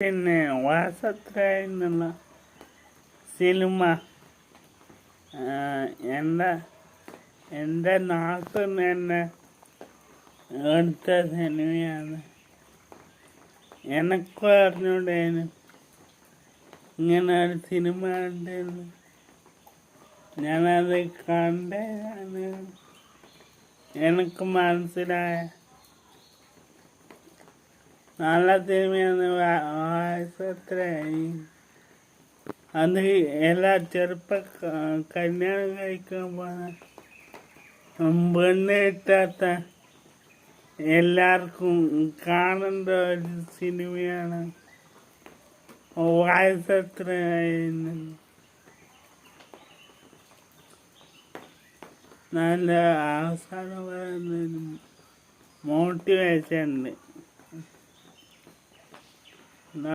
പിന്നെ വാസത്ര എന്നുള്ള സിനിമ എൻ്റെ നാട്ടിൽ തന്നെ എടുത്ത സിനിമയാണ്. എനക്കും അറിഞ്ഞൂടേനു ഇങ്ങനെ ഒരു സിനിമ ഉണ്ടെന്ന്. ഞാനത് കണ്ടാണ് എനിക്ക് മനസ്സിലായ നല്ല സിനിമയാണ് വാസത്രയായി. അത് എല്ലാ കല്യാണം കഴിക്കാൻ പോകുന്ന പെണ്ണ് കിട്ടാത്ത എല്ലാവർക്കും കാണേണ്ട ഒരു സിനിമയാണ് വാസത്രയായി. നല്ല അവസാനം മോട്ടിവേഷൻ ഉണ്ട്.